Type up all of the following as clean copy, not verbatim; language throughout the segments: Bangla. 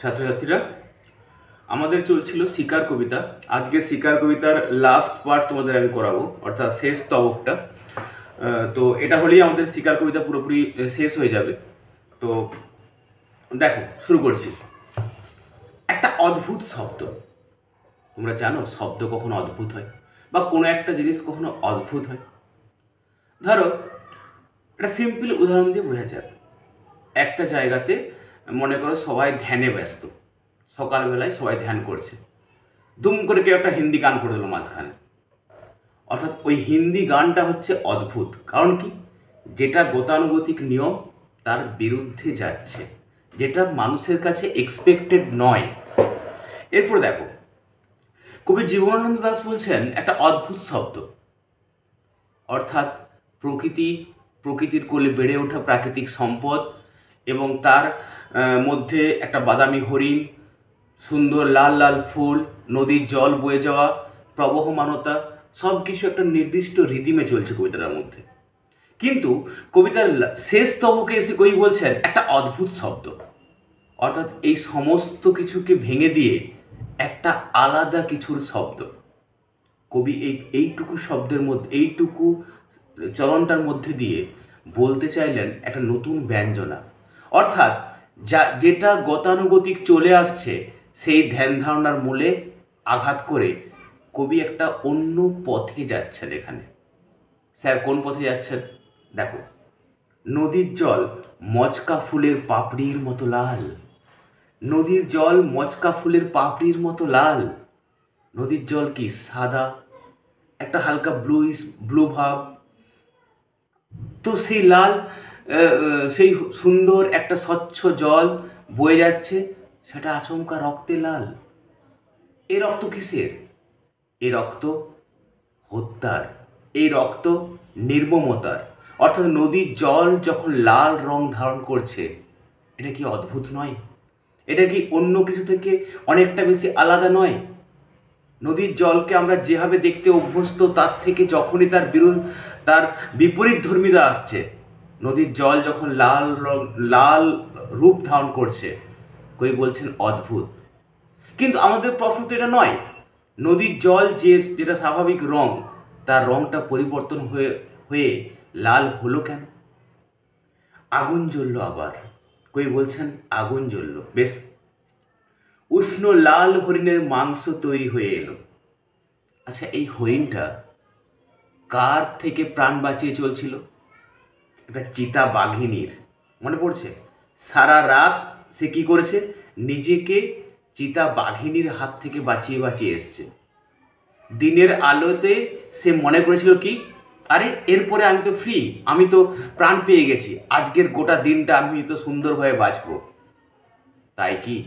ছাত্রছাত্রীরা, আমাদের চলছিল শিকার কবিতা। আজকে শিকার কবিতার লাস্ট পার্ট তোমাদের আমি করাবো, অর্থাৎ শেষ স্তবকটা। তো এটা হলেই আমাদের শিকার কবিতা পুরোপুরি শেষ হয়ে যাবে। তো দেখো, শুরু করছি। একটা অদ্ভুত শব্দ। তোমরা জানো শব্দ কখনো অদ্ভুত হয়, বা কোনো একটা জিনিস কখনো অদ্ভুত হয়? ধরো, একটা সিম্পল উদাহরণ দিয়ে বোঝা যাক। একটা জায়গাতে মনে করো সবাই ধ্যানে ব্যস্ত, সকালবেলায় সবাই ধ্যান করছে, দুম করে কেউ একটা হিন্দি গান করে দিল মাঝখানে। অর্থাৎ ওই হিন্দি গানটা হচ্ছে অদ্ভুত। কারণ কি? যেটা গতানুগতিক নিয়ম তার বিরুদ্ধে যাচ্ছে, যেটা মানুষের কাছে এক্সপেক্টেড নয়। এরপর দেখো, কবি জীবনানন্দ দাশ বলছেন একটা অদ্ভুত শব্দ, অর্থাৎ প্রকৃতির কোলে বেড়ে ওঠা প্রাকৃতিক সম্পদ এবং তার মধ্যে একটা বাদামি হরিণ, সুন্দর লাল লাল ফুল, নদীর জল বয়ে যাওয়া, প্রবহমানতা, সব কিছু একটা নির্দিষ্ট রিদিমে চলছে কবিতাটার মধ্যে। কিন্তু কবিতার শেষ স্তবকে এসে কবি বলছেন একটা অদ্ভুত শব্দ, অর্থাৎ এই সমস্ত কিছুকে ভেঙে দিয়ে একটা আলাদা কিছুর শব্দ। কবি এইটুকু শব্দের মধ্যে, এইটুকু চলনটার মধ্যে দিয়ে বলতে চাইলেন একটা নতুন ব্যঞ্জনা। অর্থাৎ যেটা গতানুগতিক চলে আসছে সেই ধ্যান ধারণার মূলে আঘাত করে কবি একটা অন্য পথে যাচ্ছেন এখানে। স্যার, কোন পথে যাচ্ছেন? দেখো, নদীর জল মচকা ফুলের পাপড়ির মতো লাল। নদীর জল মচকা ফুলের পাপড়ির মতো লাল। নদীর জল কি সাদা, একটা হালকা ব্লু ভাব। তো সেই লাল, সেই সুন্দর একটা স্বচ্ছ জল বয়ে যাচ্ছে, সেটা আচমকা রক্তে লাল। এ রক্ত কিসের? এ রক্ত হত্যার, এই রক্ত নির্মমতার। অর্থাৎ নদীর জল যখন লাল রং ধারণ করছে, এটা কি অদ্ভুত নয়? এটা কি অন্য কিছু থেকে অনেকটা বেশি আলাদা নয়? নদীর জলকে আমরা যেভাবে দেখতে অভ্যস্ত, তার থেকে যখনই তার বিপরীত ধর্মীরা আসছে, নদীর জল যখন লাল রূপ ধারণ করছে, কই বলছেন অদ্ভুত। কিন্তু আমাদের প্রশ্ন তো এটা নয়। নদীর জল যেটা স্বাভাবিক রং, তার রংটা পরিবর্তন হয়ে লাল হলো কেন? আগুন জ্বললো আবার, কই বলছেন আগুন জ্বললো। বেশ, উষ্ণ লাল হরিণের মাংস তৈরি হয়ে এলো। আচ্ছা, এই হরিণটা কার থেকে প্রাণ বাঁচিয়ে চলছিল? একটা চিতা বাঘিনীর। মনে পড়ছে? সারা রাত সে কি করেছে? নিজেকে চিতা বাঘিনীর হাত থেকে বাঁচিয়ে এসছে। দিনের আলোতে সে মনে করেছিল কি, আরে এরপরে আমি তো ফ্রি, আমি তো প্রাণ পেয়ে গেছি, আজকের গোটা দিনটা আমি তো সুন্দরভাবে বাঁচবো। তাই কি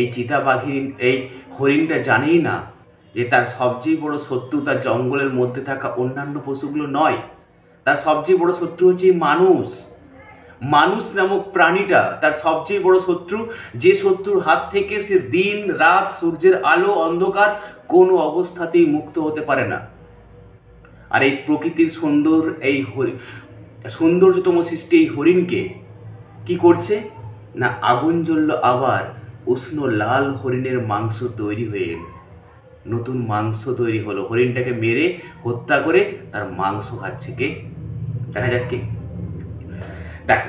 এই চিতা বাঘিনী, এই হরিণটা জানেই না যে তার সবচেয়ে বড় শত্রু তার জঙ্গলের মধ্যে থাকা অন্যান্য পশুগুলো নয়, তার সবচেয়ে বড় শত্রু হচ্ছে মানুষ। মানুষ নামক প্রাণীটা তার সবচেয়ে বড় শত্রু, যে শত্রুর হাত থেকে সে দিন রাত, সূর্যের আলো অন্ধকার কোনো অবস্থাতেই মুক্ত হতে পারে না। আর এই প্রকৃতির সৌন্দর্যতম সৃষ্টি এই হরিণকে কি করছে না, আগুন জ্বলল আবার, উষ্ণ লাল হরিণের মাংস তৈরি হয়ে এলো। নতুন মাংস তৈরি হলো, হরিণটাকে মেরে হত্যা করে তার মাংস খাচ্ছে কে? দেখা যাক কে। দেখ,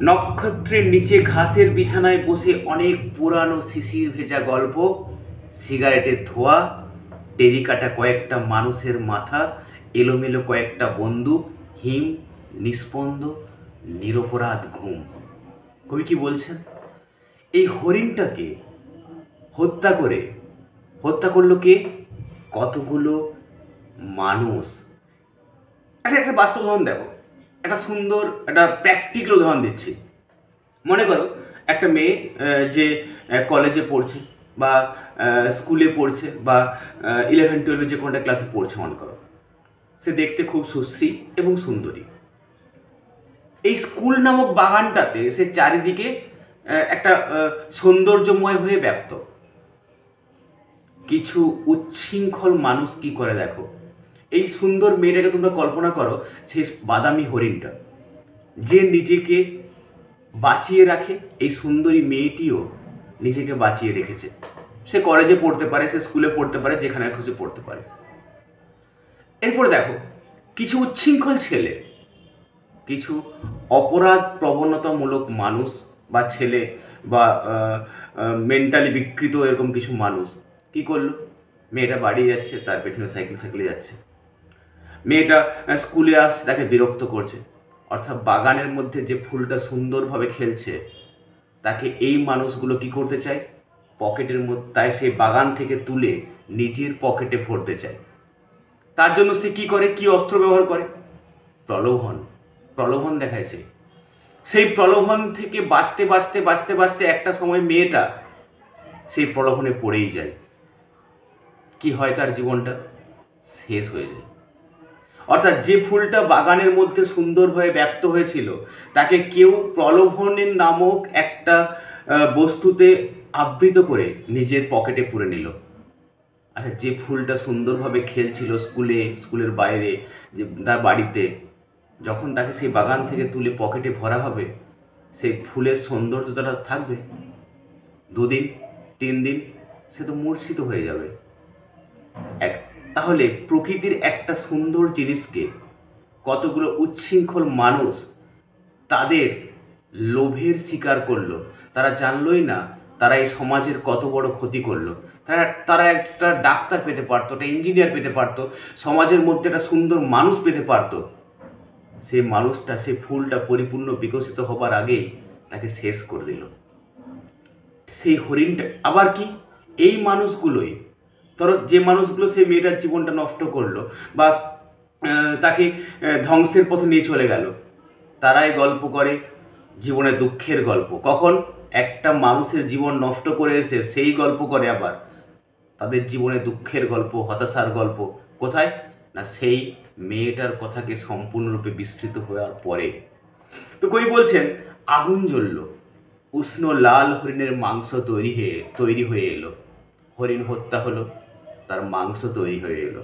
নক্ষত্রের নিচে ঘাসের বিছানায় বসে অনেক পুরানো শিশির ভেজা গল্প, সিগারেটের ধোঁয়া, টেরিকাটা কয়েকটা মানুষের মাথা, এলোমেলো কয়েকটা বন্দুক, হিম, নিস্পন্দ, নিরপরাধ ঘুম। কবি কি বলছেন? এই হরিণটাকে হত্যা করলো কে? কতগুলো মানুষ। একটা বাস্তব উদাহরণ দেখো, একটা সুন্দর একটা প্র্যাকটিক্যাল উদাহরণ দিচ্ছি। মনে করো একটা মেয়ে যে কলেজে পড়ছে বা স্কুলে পড়ছে বা 11-12 যে কোনো একটা ক্লাসে পড়ছে, মনে করো সে দেখতে খুব সুশ্রী এবং সুন্দরী। এই স্কুল নামক বাগানটাতে সে চারিদিকে একটা সৌন্দর্যময় হয়ে ব্যপ্ত। কিছু উচ্ছৃঙ্খল মানুষ কি করে দেখো, এই সুন্দর মেয়েটাকে তোমরা কল্পনা করো সেই বাদামি হরিণটা, যে নিজেকে বাঁচিয়ে রাখে, এই সুন্দরী মেয়েটিও নিজেকে বাঁচিয়ে রেখেছে। সে কলেজে পড়তে পারে, সে স্কুলে পড়তে পারে, যেখানে খুশি পড়তে পারে। এরপর দেখো, কিছু উচ্ছৃঙ্খল ছেলে, কিছু অপরাধ প্রবণতামূলক মানুষ বা ছেলে বা মেন্টালি বিকৃত এরকম কিছু মানুষ কি করলো, মেয়েটা বাড়ি যাচ্ছে, তার পেছনে সাইকেলে যাচ্ছে। মেয়েটা স্কুলে আসছে, তাকে বিরক্ত করছে। অর্থাৎ বাগানের মধ্যে যে ফুলটা সুন্দরভাবে খেলছে, তাকে এই মানুষগুলো কি করতে চায়, পকেটের মধ্যে, তাই সে বাগান থেকে তুলে নিজের পকেটে ভরতে চায়। তার জন্য সে কি করে, কি অস্ত্র ব্যবহার করে, প্রলোভন। প্রলোভন দেখায় সে। সেই প্রলোভন থেকে বাঁচতে বাঁচতে বাঁচতে বাঁচতে একটা সময় মেয়েটা সেই প্রলোভনে পড়েই যায়। কি হয়, তার জীবনটা শেষ হয়ে যায়। অর্থাৎ যে ফুলটা বাগানের মধ্যে সুন্দরভাবে ব্যক্ত হয়েছিল, তাকে কেউ প্রলোভনের নামক একটা বস্তুতে আবৃত করে নিজের পকেটে পুরে নিল। আচ্ছা, যে ফুলটা সুন্দরভাবে খেলছিল স্কুলের বাইরে, যে তার বাড়িতে, যখন তাকে সেই বাগান থেকে তুলে পকেটে ভরা হবে, সেই ফুলের সৌন্দর্যটা থাকবে 2 দিন 3 দিন, সে তো মূর্ছিত হয়ে যাবে। তাহলে প্রকৃতির একটা সুন্দর জিনিসকে কতগুলো উচ্ছৃঙ্খল মানুষ তাদের লোভের শিকার করলো। তারা জানলই না তারা এই সমাজের কত বড় ক্ষতি করলো। তারা একটা ডাক্তার পেতে পারতো, একটা ইঞ্জিনিয়ার পেতে পারতো, সমাজের মধ্যে একটা সুন্দর মানুষ পেতে পারতো। সেই মানুষটা, সেই ফুলটা পরিপূর্ণ বিকশিত হবার আগেই তাকে শেষ করে দিল। সেই হরিণটা আবার কি, এই মানুষগুলোই, ধরো যে মানুষগুলো সেই মেয়েটার জীবনটা নষ্ট করলো বা তাকে ধ্বংসের পথে নিয়ে চলে গেল, তারাই গল্প করে জীবনে দুঃখের গল্প। কখন একটা মানুষের জীবন নষ্ট করে এসে সেই গল্প করে আবার তাদের জীবনে দুঃখের গল্প, হতাশার গল্প। কোথায় না, সেই মেয়েটার কথাকে সম্পূর্ণরূপে বিস্তৃত হওয়ার পরে। তো কবি বলছেন, আগুন জ্বলল, উষ্ণ লাল হরিণের মাংস তৈরি হয়ে এলো। হরিণ হত্যা হলো, তার মাংস তৈরি হয়ে এলো।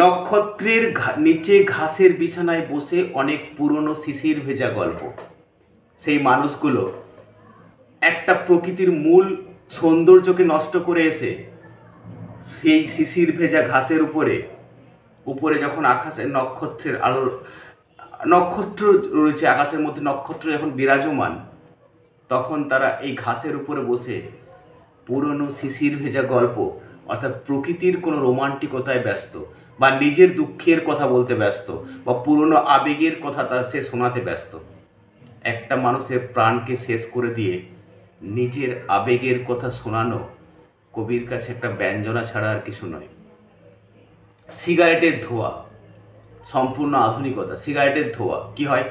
নক্ষত্রের নিচে ঘাসের বিছানায় বসে অনেক পুরনো শিশির ভেজা গল্প। সেই মানুষগুলো একটা প্রকৃতির মূল সৌন্দর্যকে নষ্ট করে এসে সেই শিশির ভেজা ঘাসের উপরে যখন আকাশের নক্ষত্রের আলোর, নক্ষত্র রয়েছে আকাশের মধ্যে, নক্ষত্র যখন বিরাজমান, তখন তারা এই ঘাসের উপরে বসে পুরনো শিশির ভেজা গল্প, অর্থাৎ প্রকৃতির কোনো রোমান্টিকতায় ব্যস্ত, বা নিজের দুঃখের কথা বলতে ব্যস্ত, বা পুরনো আবেগের কথা সে শোনাতে ব্যস্ত। একটা মানুষের প্রাণকে শেষ করে দিয়ে নিজের আবেগের কথা শোনানো কবির কাছে একটা ব্যঞ্জনা ছাড়া আর কিছু নয়। সিগারেটের ধোঁয়া, সম্পূর্ণ আধুনিকতা। সিগারেটের ধোঁয়া কি হয়,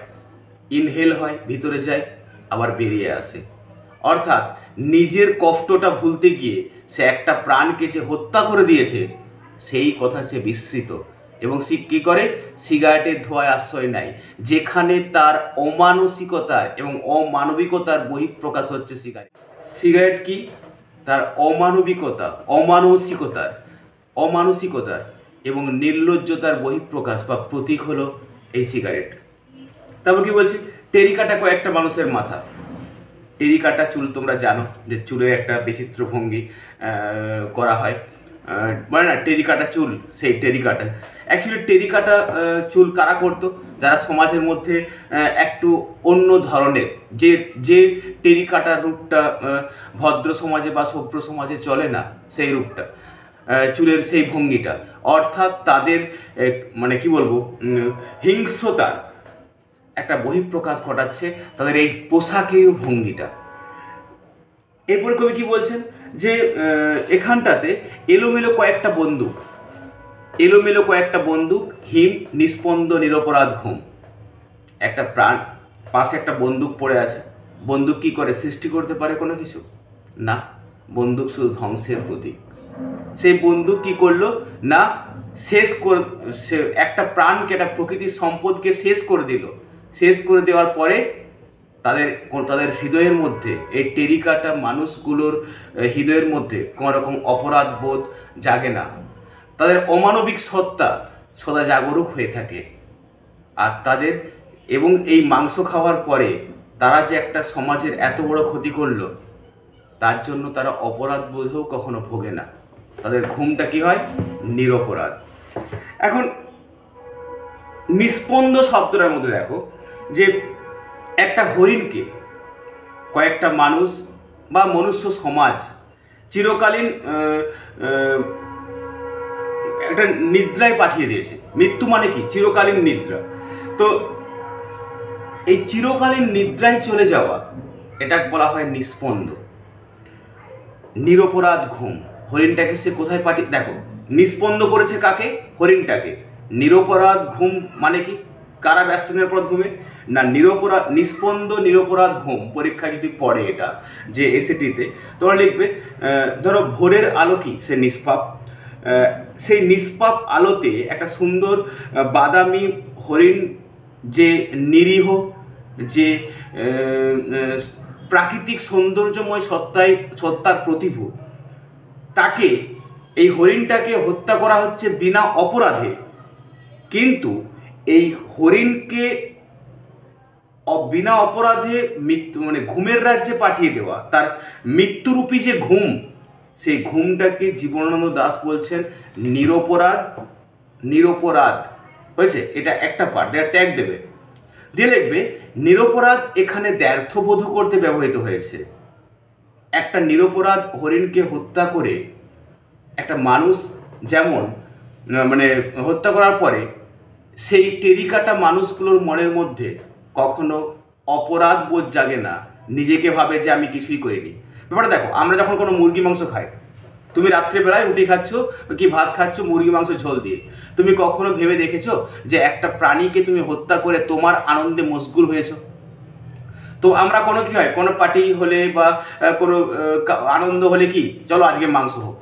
ইনহেল হয়, ভিতরে যায়, আবার বেরিয়ে আসে। অর্থাৎ নিজের কষ্টটা ভুলতে গিয়ে সে একটা প্রাণকে যে হত্যা করে দিয়েছে, সেই কথা সে বিস্মৃত, এবং সে কী করে, সিগারেটের ধোঁয়ায় আশ্রয় নেয়, যেখানে তার অমানসিকতার এবং অমানবিকতার বহিঃপ্রকাশ হচ্ছে। সিগারেট কি, তার অমানসিকতার এবং নির্লজ্জতার বহিঃপ্রকাশ বা প্রতীক হলো এই সিগারেট। তারপর কি বলছি, টেরিকাটা কয়েকটা মানুষের মাথা। টেরিকাটা চুল, তোমরা জানো যে চুলের একটা বিচিত্র ভঙ্গি করা হয়, মানে না, টেরিকাটা চুল, সেই টেরিকাটা অ্যাকচুয়ালি টেরিকাটা চুল কারা করতো, যারা সমাজের মধ্যে একটু অন্য ধরনের, যে টেরিকাটার রূপটা ভদ্র সমাজে বা সভ্য সমাজে চলে না, সেই রূপটা, চুলের সেই ভঙ্গিটা, অর্থাৎ তাদের মানে কি বলবো, হিংস্রতার একটা বহিঃপ্রকাশ ঘটাচ্ছে তাদের এই পোশাকের ভঙ্গিটা। এরপরে কবি কি বলছেন, যে এখানটাতে এলোমেলো কয়েকটা বন্দুক, হিম নিস্পন্দ নিরপরাধ ঘুম। একটা প্রাণ, পাশে একটা বন্দুক পড়ে আছে। বন্দুক কি করে, সৃষ্টি করতে পারে কোনো কিছু না, বন্দুক শুধু ধ্বংসের প্রতীক। সেই বন্দুক কি করলো না, সে একটা প্রাণকে, একটা প্রকৃতির সম্পদকে শেষ করে দিল। শেষ করে দেওয়ার পরে তাদের হৃদয়ের মধ্যে, এই টেরিকাটা মানুষগুলোর হৃদয়ের মধ্যে কোনো রকম অপরাধ বোধ জাগে না। তাদের অমানবিক সত্তা সদা জাগরুক হয়ে থাকে। আর তাদের, এবং এই মাংস খাওয়ার পরে তারা যে একটা সমাজের এত বড় ক্ষতি করলো, তার জন্য তারা অপরাধ বোধেও কখনো ভোগে না। তাদের ঘুমটা কি হয়? নিরপরাধ। এখন নিস্পন্দ শব্দটার মধ্যে দেখো যে একটা হরিণকে কয়েকটা মানুষ বা মনুষ্য সমাজ চিরকালীন একটা নিদ্রায় পাঠিয়ে দিয়েছে। মৃত্যু মানে কি? চিরকালীন নিদ্রা। তো এই চিরকালীন নিদ্রায় চলে যাওয়া, এটা বলা হয় নিস্পন্দ, নিরপরাধ ঘুম। হরিণটাকে সে কোথায় পাঠিয়ে, দেখো নিস্পন্দ করেছে কাকে? হরিণটাকে। নিরপরাধ ঘুম মানে কি? কারা ব্যস্ত নিরপরাধ ঘুমে? না, নিস্পন্দ নিরপরাধ ঘুম। পরীক্ষায় যদি পড়ে এটা যে এসএটিতে, তোমরা লিখবে ধরো ভোরের আলো কি? সে নিষ্পাপ। সেই নিষ্পাপ আলোতে একটা সুন্দর বাদামি হরিণ, যে নিরীহ, যে প্রাকৃতিক সৌন্দর্যময় সত্তার প্রতিভূ, তাকে, এই হরিণটাকে হত্যা করা হচ্ছে বিনা অপরাধে। কিন্তু এই হরিণকে বিনা অপরাধে মৃত্যু মানে ঘুমের রাজ্যে পাঠিয়ে দেওয়া, তার মৃত্যুরূপী যে ঘুম, সেই ঘুমটাকে জীবনানন্দ দাশ বলছেন নিরপরাধ। নিরপরাধ হয়েছে, এটা একটা পার্ট, দেয়ার ট্যাগ দেবে, দিয়ে লিখবে নিরপরাধ এখানে দ্ব্যর্থবোধ করতে ব্যবহৃত হয়েছে। একটা নিরপরাধ হরিণকে হত্যা করে একটা মানুষ যেমন মানে হত্যা করার পরে সেই টেরিকাটা মানুষগুলোর মনের মধ্যে কখনো অপরাধ বোধ জাগে না, নিজেকে ভাবে যে আমি কিছুই করিনি। ব্যাপারটা দেখো, আমরা যখন কোনো মুরগি মাংস খাই, তুমি রাত্রেবেলায় রুটি খাচ্ছ কি ভাত খাচ্ছ মুরগি মাংস ঝোল দিয়ে, তুমি কখনো ভেবে দেখেছো যে একটা প্রাণীকে তুমি হত্যা করে তোমার আনন্দে মশগুল হয়েছো? তো আমরা কোনো কি হয়, কোনো পার্টি হলে বা কোনো আনন্দ হলে কি, চলো আজকে মাংস হোক।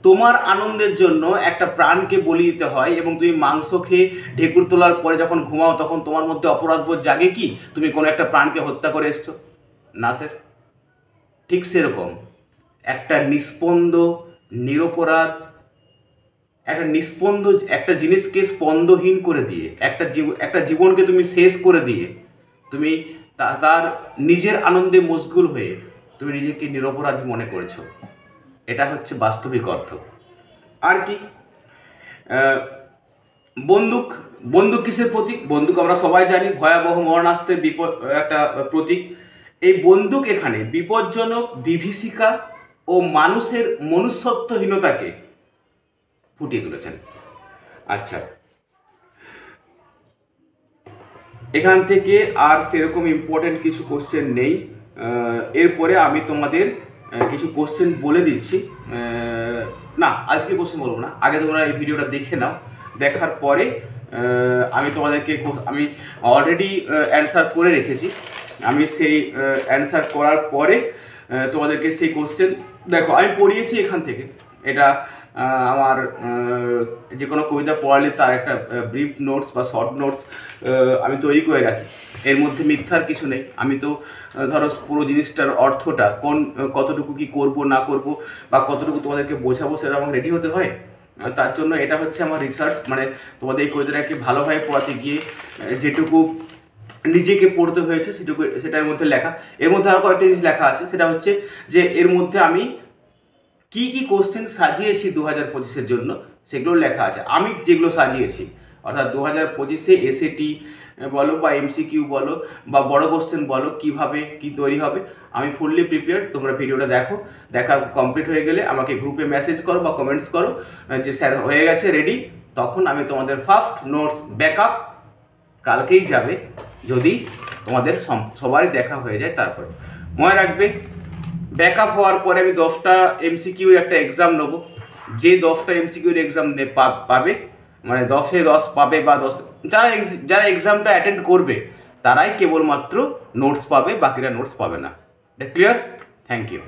তোমার আনন্দের জন্য একটা প্রাণকে বলি দিতে হয়, এবং তুমি মাংস খেয়ে ঢেকুর তোলার পরে যখন ঘুমাও, তখন তোমার মধ্যে অপরাধবোধ জাগে কি তুমি কোনো একটা প্রাণকে হত্যা করে এসছো? না স্যার। ঠিক সেরকম একটা নিস্পন্দ নিরপরাধ, একটা জিনিসকে স্পন্দহীন করে দিয়ে, একটা জীবনকে তুমি শেষ করে দিয়ে, তুমি তার নিজের আনন্দে মশগুল হয়ে তুমি নিজেকে নিরপরাধী মনে করছো। এটা হচ্ছে বাস্তবিক অর্থ। আর কি, বন্দুক কিসের প্রতীক? বন্দুক আমরা সবাই জানি ভয়াবহ মরণাস্ত্রের একটা প্রতীক। এই বন্দুক এখানে বিপজ্জনক বিভীষিকা ও মানুষের মনুষ্যত্বহীনতাকে ফুটিয়ে তুলেছেন। আচ্ছা, এখান থেকে আর সেরকম ইম্পর্টেন্ট কিছু কোশ্চেন নেই। এরপরে আমি তোমাদের কিছু কোশ্চেন বলে দিচ্ছি। না, আজকে কোশ্চেন বলবো না, আগে তোমরা এই ভিডিওটা দেখে নাও। দেখার পরে আমি তোমাদেরকে, আমি অলরেডি অ্যান্সার করে রেখেছি, আমি সেই অ্যান্সার করার পরে তোমাদেরকে সেই কোশ্চেন, দেখো আমি পড়িয়েছি এখান থেকে। এটা আমার যে কোনো কবিতা পড়ালে তার একটা ব্রিফ নোটস বা শর্ট নোটস আমি তৈরি করে রাখি। এর মধ্যে মিথ্যার কিছু নেই। আমি তো ধরো পুরো জিনিসটার অর্থটা কতটুকু কি করব না করব বা কতটুকু তোমাদেরকে বোঝাবো, সেটা আমাকে রেডি হতে হয়। তার জন্য এটা হচ্ছে আমার রিসার্চ, মানে তোমাদের এই কবিতাটাকে ভালোভাবে পড়াতে গিয়ে যেটুকু নিজেকে পড়তে হয়েছে সেটার মধ্যে লেখা। এর মধ্যে আরও কয়েকটা জিনিস লেখা আছে, সেটা হচ্ছে যে এর মধ্যে আমি কি কি কোশ্চেন সাজিয়েছি 2025-এর জন্য, সেগুলো লেখা আছে। আমি যেগুলো সাজিয়েছি, অর্থাৎ 2025-এ এসএটি বলো বা এমসিকিউ বলো বা বড় কোশ্চেন বলো, কিভাবে কি তৈরি হবে, আমি ফুললি প্রিপেয়ার্ড। তোমরা ভিডিওটা দেখো, দেখা কমপ্লিট হয়ে গেলে আমাকে গ্রুপে মেসেজ করো বা কমেন্টস করো যে স্যার হয়ে গেছে রেডি। তখন আমি তোমাদের ফার্স্ট নোটস ব্যাকআপ কালকেই যাবে, যদি তোমাদের সবারই দেখা হয়ে যায়। তারপরে মনে রাখবে, ব্যাকআপ হওয়ার পরে আমি 10টা এমসিকিউর একটা এক্সাম নেবো। যে 10টা এমসিকিউর এক্সাম পাবে, মানে 10-এ 10 পাবে বা 10, যারা এক্সামটা অ্যাটেন্ড করবে তারাই কেবলমাত্র নোটস পাবে, বাকিরা নোটস পাবে না। এটা ক্লিয়ার? Thank you.